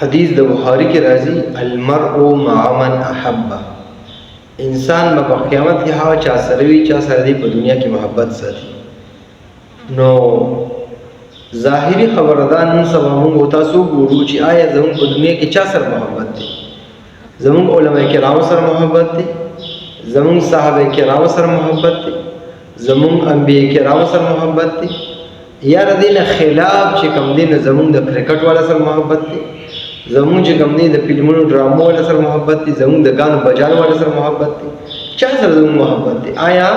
حدیث د بخاری کې راځي المرء مع من احب. انسان به په قیامت کې هغه چا سره وي چا سره دی په دنیا کې محبت ساتي. نو ظاهری خبردان نن سبا موږ تاسو ګورو چې آیا زموږ په دنیا کې چا سره محبت دی. زموږ علماء کرام سره محبت دی، زموږ صحابه کرام سره محبت دی، زموږ انبیاء کرام سره محبت دی، یا ردین خلاف چې کوم دین زموږ د کرکټ والا سره محبت دی، زموږ چې کوم دین د فلمونو ډرامو والا سره محبت دی، زموږ د غانو بجانو والا سره محبت دی. چا سره زموږ محبت دی؟ آیا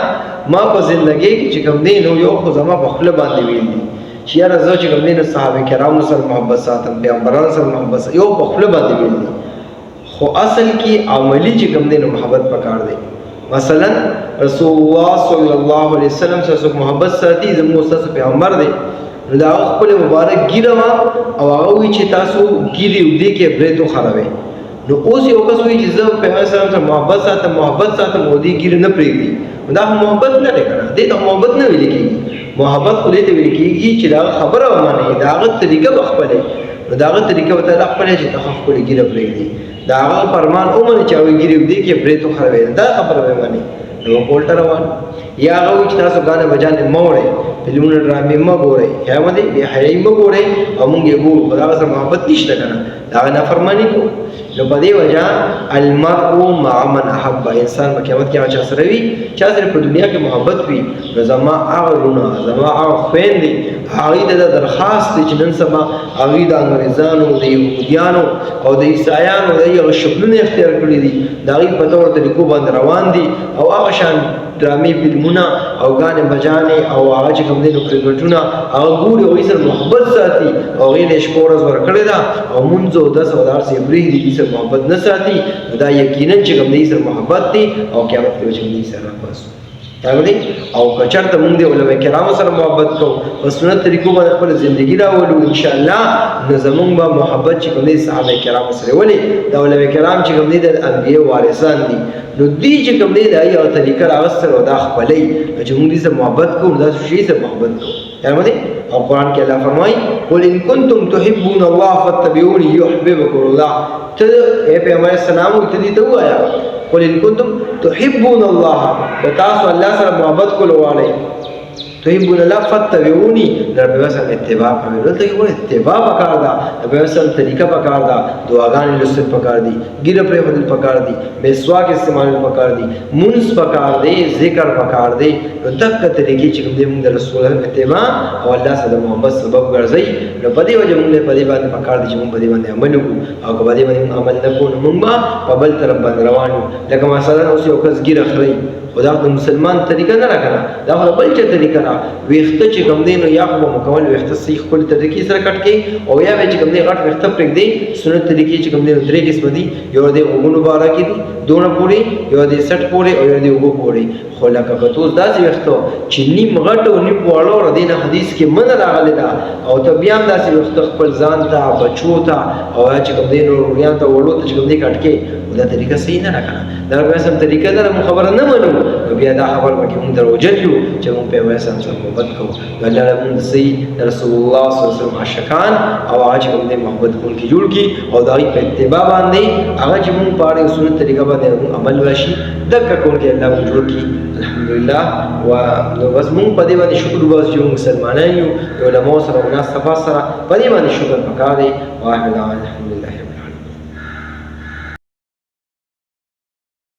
ما په ژوندۍ کې چې کوم دین یو خو زما په خپل باندې ویل دي چې یاره زه چې کوم دین صحابه کرامو سره محبت ساتم، پیغمبرانو سره محبت ساتم، یو په خپل باندې ویل دي، خو اصل کې عملی چې کوم دین محبت پکار دی. مثلا رسول الله صلی الله علیه وسلم سره محبت ساتي، زموږ استاد پیغمبر دی، نو دا خپل مبارک ګیره وا او هغه وی چې تاسو ګیری ودی کې بریتو خرابې. نو اوس یو کس وی چې زه پیغمبر سره محبت ساتم او دې ګیره نه پریږدي، دا محبت نه دی کنه، دې ته محبت نه ویل کېږي. محبت خو دې ته ویل کېږي چې دا خبره ومني، دا هغه طریقه بخپله، نو دا هغه طریقه وته خپله چې تاسو خپل ګیره پریږدي، دا هغه فرمان اومنه چې هغه ګیره ودی کې بریتو خرابې، دا خبره ومني. نو پولټر روان یا هغه چې تاسو غانه بجانه موړې فلمونه ډرامې ما ګورئ، یا باندې به حیاي ما ګورئ او موږ یې ګورو، خدای سره محبت نشته کنه، دا نه فرمانی کو. نو په دې وجه المرء مع من احب. انسان په قیامت کې هغه چا سره وي چا سره په دنیا کې محبت وي. نو زما هغه رونه، زما هغه خويندې، هغه د درخواست چې نن سبا هغه د انګريزانو، د يهوديانو او د عیسایانو د یو شکلونه اختیار کړی دي، دا غي په تور طریقو باندې روان دي او هغه شان ډرامې فلمونه او غانې بجانې او هغه چې کوم دي نو کرکټونه هغه ګوري او یې سره محبت ساتي او یې نشکورز ورکړی دا او منځو 10,000 سي بری دي سره محبت نه ساتي، دا یقینا چې کوم دي سره محبت دي او قیامت کې چې دي سره پاسو راغلي. او کچرته موږ د علماء کرام سره محبت کوو، په سنت طریقو باندې خپل ژوندۍ راولو، ان شاء الله نو زمونږ به محبت چې کوم دي صحابه کرام سره ولې د علماء کرام چې کوم دي د انبیاء وارثان دي، نو دی چې کوم دی دا یو طریقه راغستل او دا خپلې چې موږ دې سره محبت کوو، دا شی سره محبت کوو. یعنی او قرآن کې الله فرمایي قل ان کنتم تحبون الله فاتبعوني يحببكم الله. ته اے پیغمبر اسلام ته دې ته وایا قل ان کنتم تحبون الله، تاسو الله سره محبت کول غواړئ، تحبون الله فاتبعوني، در به وسه اتباع کوي. دلته یو اتباع پکار دا، به وسه طریقه پکار دا، دعاګانې لسته پکار دي، ګیره پرې بدل پکار دي، مسواک استعمال پکار دي، منس پکار دي، ذکر پکار دي. دغه طریقې چې کوم دې موږ د رسول الله اتباع او الله سره محبت سبب ګرځي. نو په دې وجه موږ په دې باندې پکار دي چې موږ په دې باندې عمل وکړو، او په دې باندې عمل نه کوو موږ په بل طرف باندې روان یو. لکه مثلا اوس یو کس ګیره خوري، خدا د مسلمان طریقه نه راکنه، دا خو بل څه طریقه نه ویخته چې کوم دین یا خو مکمل ویخته صحیح خپل طریقې سره کټ کې، او یا چې کوم دین غټ ویخته پرې دی سنت طریقې چې کوم دین درې قسم دي، یو د وګونو بارا کې دي دونه پوری، یو د 60 پوری او یو د وګو پوری. خو لکه کتو داسې ویخته چې نیم غټ او نیم واړو ردینه حدیث کې من راغلی دا، او ته بیا هم داسې ویخته خپل ځان ته بچو ته او چې کوم دین ورویان ته وړو ته چې کوم دین کټ کې، دا طریقه صحیح نه راکنه، دا به سم طریقه نه خبره نه منو، بیا دا خبر وکي موږ دروژن یو چې موږ په واسه سره محبت کوو. الله موږ سي رسول الله صلی الله علیه وسلم عاشقان او هغه موږ د محبت کوونکي جوړ کی او دا په اتباع باندې هغه چې موږ پاره سنت طریقه باندې عمل وشي دغه کوونکي الله موږ جوړ کی. الحمدلله و بس موږ په دې باندې شکر وباسو چې مسلمانان یو علماء سره او ناس صفا سره په دې باندې شکر وکړي. واحد الحمدلله.